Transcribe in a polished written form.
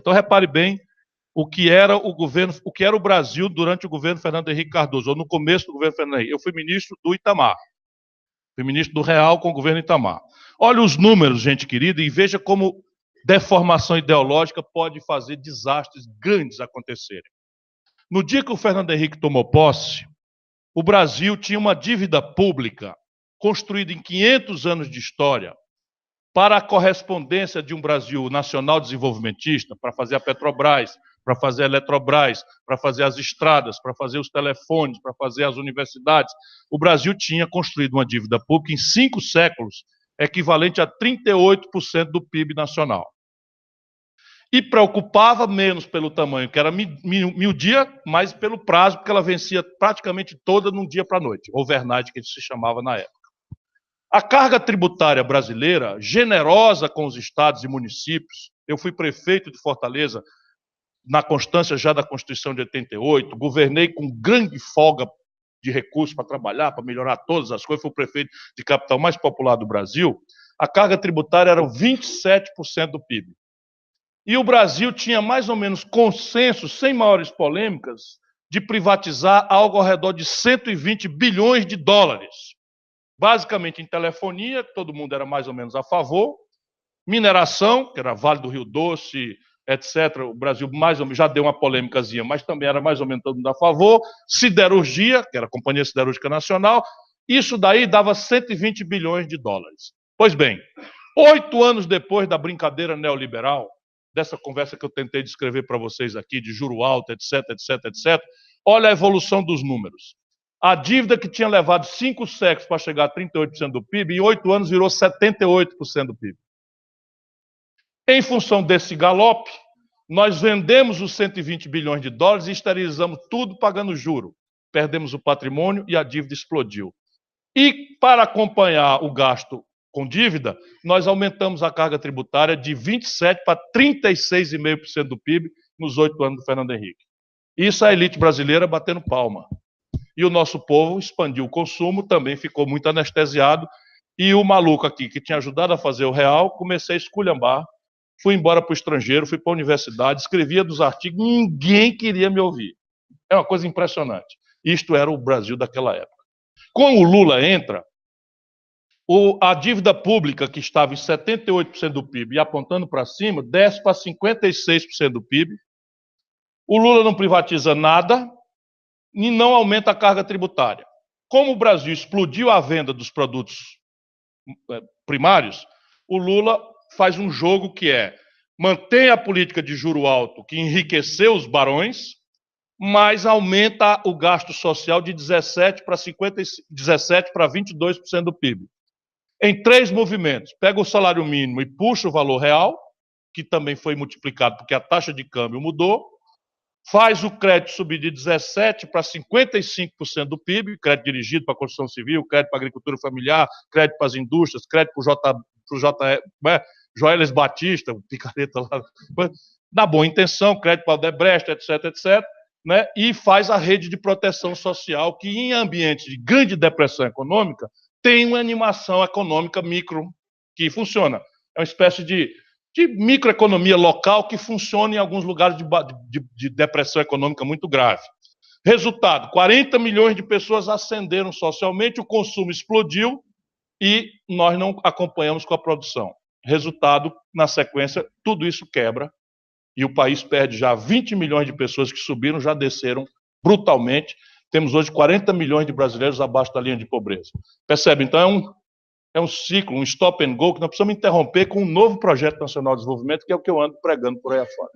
Então, repare bem o que era o Brasil durante o governo Fernando Henrique Cardoso, ou no começo do governo Fernando Henrique. Eu fui ministro do Itamar, fui ministro do Real com o governo Itamar. Olha os números, gente querida, e veja como deformação ideológica pode fazer desastres grandes acontecerem. No dia que o Fernando Henrique tomou posse, o Brasil tinha uma dívida pública construída em 500 anos de história para a correspondência de um Brasil nacional desenvolvimentista, para fazer a Petrobras, para fazer a Eletrobras, para fazer as estradas, para fazer os telefones, para fazer as universidades. O Brasil tinha construído uma dívida pública em 5 séculos, equivalente a 38% do PIB nacional. E preocupava menos pelo tamanho, que era miudia, mas pelo prazo, porque ela vencia praticamente toda num dia para a noite, overnight, que se chamava na época. A carga tributária brasileira, generosa com os estados e municípios, eu fui prefeito de Fortaleza, na constância já da Constituição de 88, governei com grande folga de recursos para trabalhar, para melhorar todas as coisas, fui o prefeito de capital mais popular do Brasil, a carga tributária era 27% do PIB. E o Brasil tinha mais ou menos consenso, sem maiores polêmicas, de privatizar algo ao redor de 120 bilhões de dólares. Basicamente em telefonia, todo mundo era mais ou menos a favor, mineração, que era Vale do Rio Doce, etc. O Brasil mais ou menos já deu uma polêmicazinha, mas também era mais ou menos todo mundo a favor, siderurgia, que era a Companhia Siderúrgica Nacional, isso daí dava 120 bilhões de dólares. Pois bem, 8 anos depois da brincadeira neoliberal, dessa conversa que eu tentei descrever para vocês aqui, de juro alto, etc, etc, etc, olha a evolução dos números. A dívida que tinha levado 5 séculos para chegar a 38% do PIB, em 8 anos virou 78% do PIB. Em função desse galope, nós vendemos os 120 bilhões de dólares e esterilizamos tudo pagando juro. Perdemos o patrimônio e a dívida explodiu. E para acompanhar o gasto com dívida, nós aumentamos a carga tributária de 27% para 36,5% do PIB nos 8 anos do Fernando Henrique. Isso a elite brasileira batendo palma. E o nosso povo expandiu o consumo, também ficou muito anestesiado. E o maluco aqui, que tinha ajudado a fazer o real, comecei a esculhambar. Fui embora para o estrangeiro, fui para a universidade, escrevia dos artigos, ninguém queria me ouvir. É uma coisa impressionante. Isto era o Brasil daquela época. Quando o Lula entra, a dívida pública, que estava em 78% do PIB e apontando para cima, desce para 56% do PIB. O Lula não privatiza nada e não aumenta a carga tributária. Como o Brasil explodiu a venda dos produtos primários, o Lula faz um jogo que é mantém a política de juro alto, que enriqueceu os barões, mas aumenta o gasto social de 17% para 22% do PIB. Em 3 movimentos, pega o salário mínimo e puxa o valor real, que também foi multiplicado porque a taxa de câmbio mudou, faz o crédito subir de 17% para 55% do PIB, crédito dirigido para a construção civil, crédito para a agricultura familiar, crédito para as indústrias, crédito para o Joelis Batista, o picareta lá, na boa intenção, crédito para o Odebrecht, etc, etc, né? E faz a rede de proteção social, que em ambientes de grande depressão econômica, tem uma animação econômica micro que funciona. É uma espécie de microeconomia local que funciona em alguns lugares de depressão econômica muito grave. Resultado, 40 milhões de pessoas ascenderam socialmente, o consumo explodiu e nós não acompanhamos com a produção. Resultado, na sequência, tudo isso quebra e o país perde já 20 milhões de pessoas que subiram, já desceram brutalmente. Temos hoje 40 milhões de brasileiros abaixo da linha de pobreza. Percebe? Então é um ciclo, um stop and go, que nós precisamos interromper com um novo projeto nacional de desenvolvimento, que é o que eu ando pregando por aí afora.